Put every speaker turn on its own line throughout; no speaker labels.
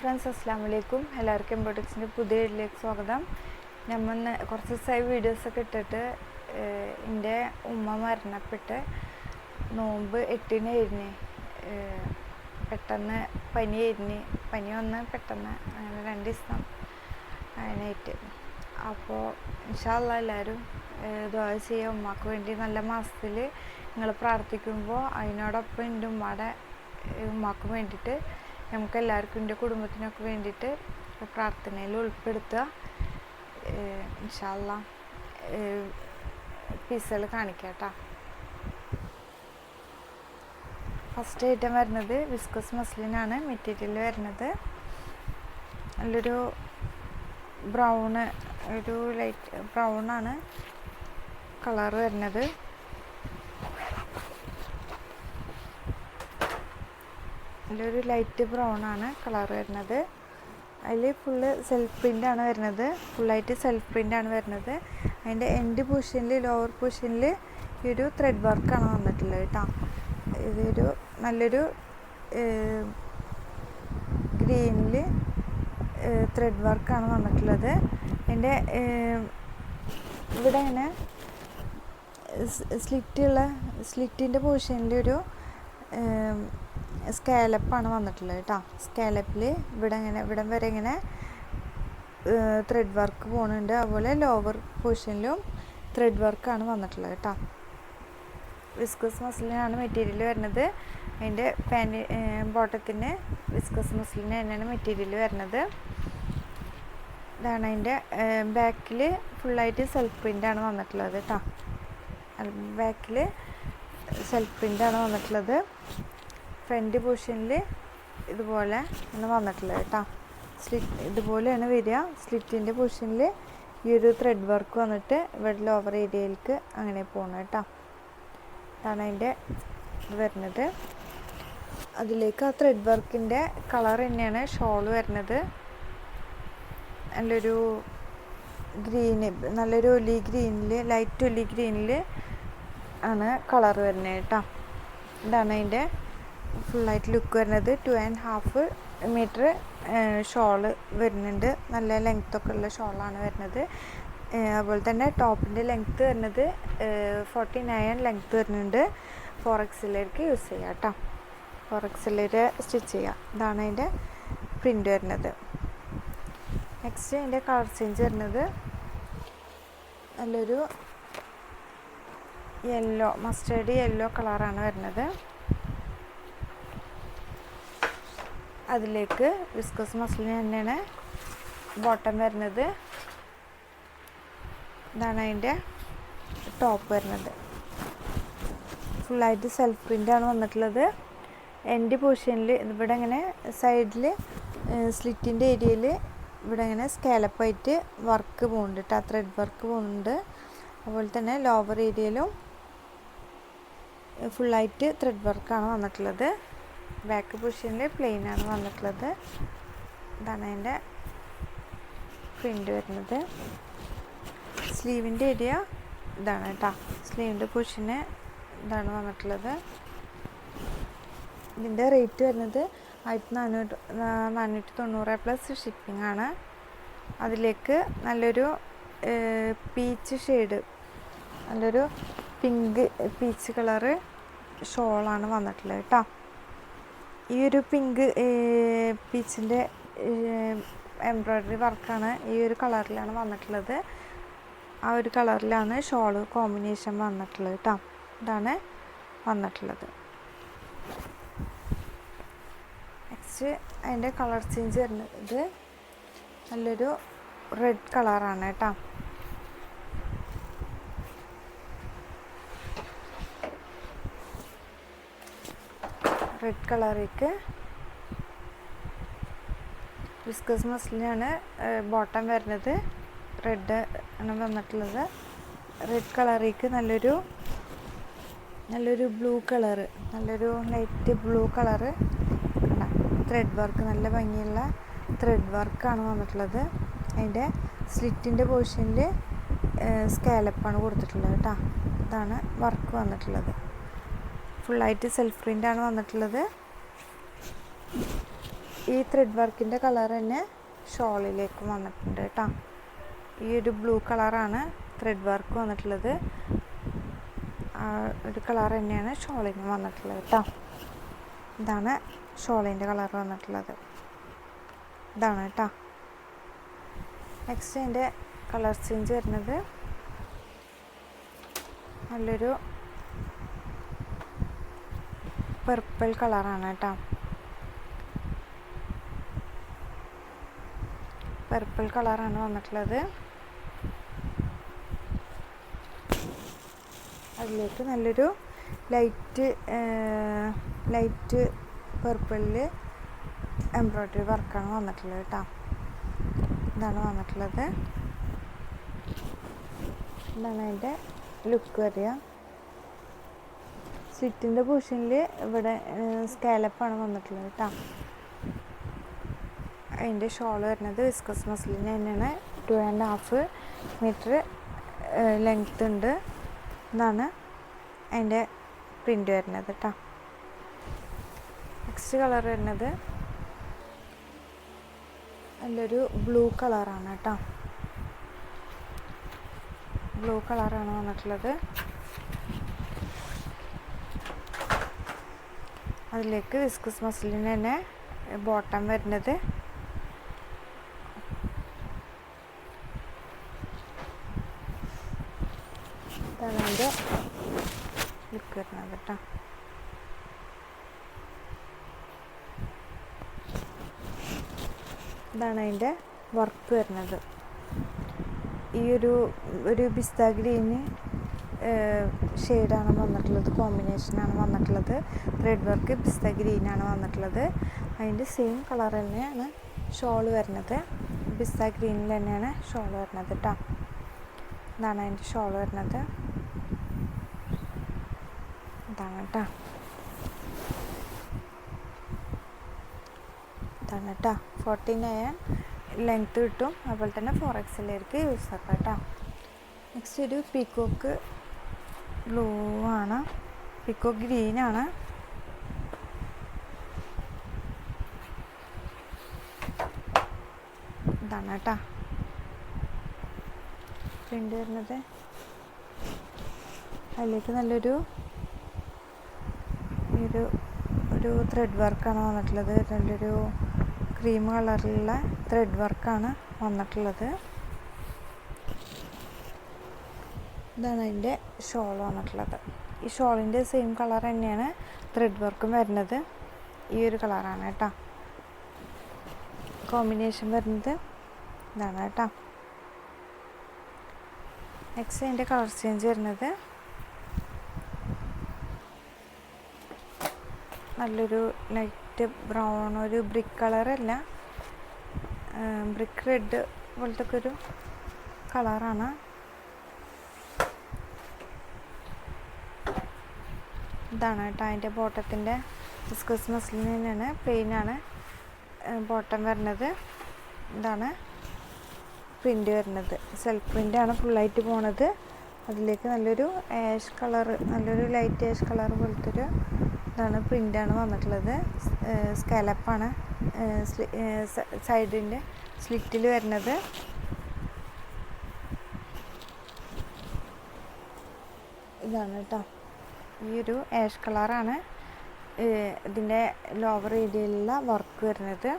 Friends അസ്സലാമു അലൈക്കും. എല്ലാവർക്കും എംബോട്ടിക്സിൻ്റെ പുതിയ വീഡിയോയിലേക്ക് സ്വാഗതം. നമ്മൾ കുറച്ച് ദിവസമായി വീഡിയോസൊക്കെ ഇട്ടിട്ട് എൻ്റെ ഉമ്മ മരണപ്പെട്ട് നോമ്പ് 8-നായിരുന്നു. പെട്ടെന്ന് പനി വന്ന് പെട്ടെന്ന് അങ്ങനെ 2 ദിവസം അതിനായിട്ട്. അപ്പോൾ ഇൻഷാ അല്ലാഹ് എല്ലാവരും ദുആ ചെയ്യുക. ഉമ്മാക്ക് വേണ്ടി നല്ല മാസത്തിൽ നിങ്ങൾ പ്രാർത്ഥിക്കുമ്പോൾ അതിനോടൊപ്പം എൻ്റെ ഉമ്മാക്കും വേണ്ടിയിട്ട് നമുക്ക് എല്ലാവർക്കും എൻ്റെ കുടുംബത്തിനൊക്കെ വേണ്ടിയിട്ട് പ്രാർത്ഥനയിൽ ഉൾപ്പെടുത്തുക. ഇൻഷാ അല്ലാഹ് പീസുകൾ കാണിക്കാം കേട്ടോ. ഫസ്റ്റ് ഐറ്റം വരുന്നത് വിസ്കോസ് മസ്ലിനാണ്. മെറ്റീരിയൽ വരുന്നത് നല്ലൊരു ബ്രൗണ്, ഒരു ലൈറ്റ് ബ്രൗണാണ് കളർ വരുന്നത്. നല്ലൊരു ലൈറ്റ് ബ്രൗണാണ് കളർ വരുന്നത്. അതിൽ ഫുള്ള് സെൽഫ് പ്രിൻ്റാണ് വരുന്നത്. ഫുള്ളായിട്ട് സെൽഫ് പ്രിൻ്റാണ് വരുന്നത്. അതിൻ്റെ എൻഡ് പൊസിഷനിൽ, ലോവർ പൊസിഷനിൽ ഈ ഒരു ത്രെഡ് വർക്കാണ് വന്നിട്ടുള്ളത് കേട്ടോ. ഇതൊരു നല്ലൊരു ഗ്രീനിൽ ത്രെഡ് വർക്കാണ് വന്നിട്ടുള്ളത്. അതിൻ്റെ ഇവിടെ ഇങ്ങനെ സ്ലിറ്റിൻ്റെ പൊസിഷനിലൊരു സ്കാലപ്പാണ് വന്നിട്ടുള്ളത് കേട്ടോ. സ്കാലപ്പിൽ ഇവിടം വരെ ഇങ്ങനെ ത്രെഡ് വർക്ക് പോകുന്നുണ്ട്. അതുപോലെ ലോവർ പൊസിഷനിലും ത്രെഡ് വർക്കാണ് വന്നിട്ടുള്ളത് കേട്ടോ. വിസ്കോസ് മസ്ലിനാണ് മെറ്റീരിയൽ വരുന്നത്. അതിൻ്റെ ബോട്ടത്തിന് വിസ്കോസ് മസ്ലിന് തന്നെയാണ് മെറ്റീരിയൽ വരുന്നത്. ഇതാണ് അതിൻ്റെ ബാക്കിൽ ഫുള്ളായിട്ട് സെൽഫ് പ്രിൻ്റാണ് വന്നിട്ടുള്ളത് കേട്ടോ. ബാക്കിൽ സെൽഫ് പ്രിൻ്റാണ് വന്നിട്ടുള്ളത്. ഫ്രണ്ട് പൊസിഷനിൽ ഇതുപോലെ ആണ് വന്നിട്ടുള്ളത് കേട്ടോ. ഇതുപോലെയാണ് വരിക. സ്ലിറ്റിൻ്റെ പൊസിഷനിൽ ഈ ഒരു ത്രെഡ് വർക്ക് വന്നിട്ട് ഇവിടെ ലോവർ ഏരിയയിലേക്ക് അങ്ങനെ പോകണം കേട്ടോ. ഇതാണ് അതിൻ്റെ ഇത് വരുന്നത്. അതിലേക്ക് ആ ത്രെഡ് വർക്കിൻ്റെ കളർ തന്നെയാണ് ഷോള് വരുന്നത്. നല്ലൊരു ഗ്രീന്, നല്ലൊരു ഒലി ഗ്രീനിൽ, ലൈറ്റ് ഒലി ഗ്രീനിൽ ആണ് കളർ വരുന്നത് കേട്ടോ. ഇതാണ് അതിൻ്റെ ഫുള്ളായിട്ട് ലുക്ക് വരുന്നത്. 2.5 മീറ്റർ ഷോള് വരുന്നുണ്ട്. നല്ല ലെങ്ത്തൊക്കെ ഉള്ള ഷോളാണ് വരുന്നത്. അതുപോലെ തന്നെ ടോപ്പിൻ്റെ ലെങ്ത്ത് വരുന്നത് 49 ലെങ്ത്ത് വരുന്നുണ്ട്. 4XL യൂസ് ചെയ്യാം കേട്ടോ. 4XL സ്റ്റിച്ച് ചെയ്യാം. ഇതാണ് അതിൻ്റെ പ്രിൻ്റ് വരുന്നത്. നെക്സ്റ്റ് അതിൻ്റെ കളർ ചേഞ്ച് വരുന്നത് നല്ലൊരു യെല്ലോ, മസ്റ്റേർഡ് യെല്ലോ കളറാണ് വരുന്നത്. അതിലേക്ക് വിസ്കോസ് മസ്ലിൻ തന്നെയാണ് ബോട്ടം വരുന്നത്. ഇതാണ് അതിൻ്റെ ടോപ്പ് വരുന്നത്. ഫുള്ളായിട്ട് സെൽഫ് പ്രിൻ്റാണ് വന്നിട്ടുള്ളത്. എൻഡ് പൊസിഷനിൽ ഇവിടെ ഇങ്ങനെ സൈഡിൽ സ്ലിറ്റിൻ്റെ ഏരിയയിൽ ഇവിടെ ഇങ്ങനെ സ്കാലപ്പായിട്ട് വർക്ക് പോകുന്നുണ്ട് കേട്ടോ. ത്രെഡ് വർക്ക് പോകുന്നുണ്ട്. അതുപോലെ തന്നെ ലോവർ ഏരിയയിലും ഫുള്ളായിട്ട് ത്രെഡ് വർക്കാണ് വന്നിട്ടുള്ളത്. ബാക്ക് പൊസിഷനിൽ പ്ലെയിനാണ് വന്നിട്ടുള്ളത്. ഇതാണ് അതിൻ്റെ പ്രിൻ്റ് വരുന്നത്. സ്ലീവിൻ്റെ ഏരിയ ഇതാണ് കേട്ടോ. സ്ലീവിൻ്റെ പൊസിഷന് ഇതാണ് വന്നിട്ടുള്ളത്. ഇതിൻ്റെ റേറ്റ് വരുന്നത് 1490 പ്ലസ് ഷിപ്പിംഗ് ആണ്. അതിലേക്ക് നല്ലൊരു പീച്ച് ഷെയ്ഡ്, നല്ലൊരു പിങ്ക് പീച്ച് കളറ് ഷോളാണ് വന്നിട്ടുള്ളത് കേട്ടോ. ഈ ഒരു പിങ്ക് പീച്ചിൻ്റെ എംബ്രോയ്ഡറി വർക്കാണ് ഈ ഒരു കളറിലാണ് വന്നിട്ടുള്ളത്. ആ ഒരു കളറിലാണ് ഷോള് കോമ്പിനേഷൻ വന്നിട്ടുള്ളത് കേട്ടോ. ഇതാണ് വന്നിട്ടുള്ളത്. നെക്സ്റ്റ് അതിൻ്റെ കളർ ചേഞ്ച് വരുന്നത് നല്ലൊരു റെഡ് കളറാണ് കേട്ടോ. റെഡ് കളറിലേക്ക് വിസ്കോസ് മസ്ലിനാണ് ബോട്ടം വരുന്നത്. റെഡ് ആണ് വന്നിട്ടുള്ളത്. റെഡ് കളറിലേക്ക് നല്ലൊരു ബ്ലൂ കളറ്, നല്ലൊരു light blue colour thread work, നല്ല ഭംഗിയുള്ള ത്രെഡ് വർക്കാണ് വന്നിട്ടുള്ളത്. അതിൻ്റെ സ്ലിറ്റിൻ്റെ പൊസിഷനിൽ സ്കാലപ്പാണ് കൊടുത്തിട്ടുള്ളത് കേട്ടോ. ഇതാണ് വർക്ക് വന്നിട്ടുള്ളത്. ഫുള്ളായിട്ട് സെൽഫ് പ്രിൻ്റാണ് വന്നിട്ടുള്ളത്. ഈ ത്രെഡ് വർക്കിൻ്റെ കളർ തന്നെ ഷോളിലേക്ക് വന്നിട്ടുണ്ട് കേട്ടോ. ഈ ഒരു ബ്ലൂ കളറാണ് ത്രെഡ് വർക്ക് വന്നിട്ടുള്ളത്. ഒരു കളർ തന്നെയാണ് ഷോളിന് വന്നിട്ടുള്ളത് കേട്ടോ. ഇതാണ് ഷോളിൻ്റെ കളർ വന്നിട്ടുള്ളത്. ഇതാണ് കേട്ടോ. നെക്സ്റ്റ് അതിൻ്റെ കളർ ചേഞ്ച് വരുന്നത് നല്ലൊരു പർപ്പിൾ കളറാണ് കേട്ടോ. പർപ്പിൾ കളറാണ് വന്നിട്ടുള്ളത്. അതിലേക്ക് നല്ലൊരു ലൈറ്റ് പർപ്പിളിൽ എംബ്രോയ്ഡറി വർക്കാണ് വന്നിട്ടുള്ളത് കേട്ടോ. ഇതാണ് വന്നിട്ടുള്ളത്. ഇതാണ് അതിൻ്റെ ലുക്ക് വരിക. സ്ലിറ്റിൻ്റെ പൊസിഷനിൽ ഇവിടെ സ്കാലപ്പാണ് വന്നിട്ടുള്ളത് കേട്ടോ. അതിൻ്റെ ഷോൾ വരുന്നത് വിസ്കസ് മസ്ലിൻ തന്നെയാണ്. 2.5 മീറ്റർ ലെങ്ത് ഉണ്ട്. ഇതാണ് അതിൻ്റെ പ്രിൻ്റ് വരുന്നത് കേട്ടോ. നെക്സ്റ്റ് കളർ വരുന്നത് നല്ലൊരു ബ്ലൂ കളറാണ് കേട്ടോ. ബ്ലൂ കളറാണ് വന്നിട്ടുള്ളത്. അതിലേക്ക് വിസ്കസ് മസ്ലിൻ തന്നെ ബോട്ടം വരുന്നത്. ഇതാണ് അതിൻ്റെ ലുക്ക് വരുന്നത് കേട്ടോ. ഇതാണ് അതിൻ്റെ വർക്ക് വരുന്നത്. ഈ ഒരു പിസ്ത ഗ്രീന് ഷെയ്ഡാണ് വന്നിട്ടുള്ളത്, കോമ്പിനേഷനാണ് വന്നിട്ടുള്ളത്. ത്രെഡ് വർക്ക് പിസ്ത ഗ്രീനാണ് വന്നിട്ടുള്ളത്. അതിൻ്റെ സെയിം കളർ തന്നെയാണ് ഷോൾ വരുന്നത്. പിസ്ത ഗ്രീനിൽ തന്നെയാണ് ഷോൾ വരുന്നത് കേട്ടോ. ഇതാണ് അതിൻ്റെ ഷോൾ വരുന്നത്. ഇതാണ് കേട്ടോ. ഇതാണ് കേട്ടോ. 49 ലെങ്ത്ത് കിട്ടും. അതുപോലെ തന്നെ 4XL യൂസ് ആക്കാം കേട്ടോ. നെക്സ്റ്റ് ഒരു പീക്കോക്ക് ബ്ലൂ ആണ്, പീക്കോക്ക് ഗ്രീനാണ്. ഇതാണ് കേട്ടോ പ്രിൻ്റ് വരുന്നത്. അതിലേക്ക് നല്ലൊരു ഒരു ത്രെഡ് വർക്കാണ് വന്നിട്ടുള്ളത്. നല്ലൊരു ക്രീം കളറിലുള്ള ത്രെഡ് വർക്കാണ് വന്നിട്ടുള്ളത്. ഇതാണ് അതിൻ്റെ ഷോൾ വന്നിട്ടുള്ളത്. ഈ ഷോളിൻ്റെ സെയിം കളർ തന്നെയാണ് ത്രെഡ് വർക്കും വരുന്നത്. ഈ ഒരു കളറാണ് കേട്ടോ. കോമ്പിനേഷൻ വരുന്നത് ഇതാണ് കേട്ടോ. നെക്സ്റ്റ് അതിൻ്റെ കളർ ചേഞ്ച് വരുന്നത് നല്ലൊരു ലൈറ്റ് ബ്രൗൺ, ഒരു ബ്രിക്ക് കളറല്ല, ബ്രിക്ക് റെഡ് പോലത്തെ ഒക്കെ ഒരു കളറാണ്. ഇതാണ് കേട്ടോ അതിൻ്റെ ബോട്ടത്തിൻ്റെ വിസ്കസ് മസ്ലിൻ തന്നെയാണ്, പ്ലെയിനാണ് ബോട്ടം വരുന്നത്. ഇതാണ് പ്രിൻ്റ് വരുന്നത്. സെൽഫ് പ്രിൻ്റാണ് ഫുള്ളായിട്ട് പോണത്. അതിലേക്ക് നല്ലൊരു ആഷ് കളർ, നല്ലൊരു ലൈറ്റ് ആഷ് കളർ പോലത്തെ ഒരു ഇതാണ് പ്രിൻ്റാണ് വന്നിട്ടുള്ളത്. സ്കാലപ്പാണ് സൈഡിൻ്റെ സ്ലിറ്റിൽ വരുന്നത്. ഇതാണ് കേട്ടോ. ഈ ഒരു ആഷ് കളറാണ് ഇതിൻ്റെ ലോവർ ഏരിയയിലുള്ള വർക്ക് വരുന്നത്.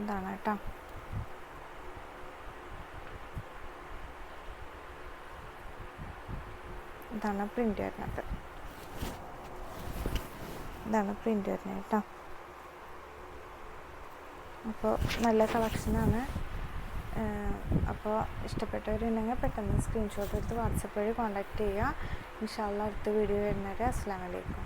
ഇതാണ് കേട്ടോ. ഇതാണ് പ്രിൻ്റ് വരുന്നത്. ഇതാണ് പ്രിൻ്റ് വരുന്നത് കേട്ടോ. അപ്പോൾ നല്ല കളക്ഷനാണ്. അപ്പോൾ ഇഷ്ടപ്പെട്ടവരുണ്ടെങ്കിൽ പെട്ടെന്ന് സ്ക്രീൻഷോട്ട് എടുത്ത് വാട്സപ്പ് വഴി കോൺടാക്റ്റ് ചെയ്യുക. ഇൻഷാ അല്ലാഹ് അടുത്ത വീഡിയോ വരുന്നവരെ അസ്സലാമു അലൈക്കും.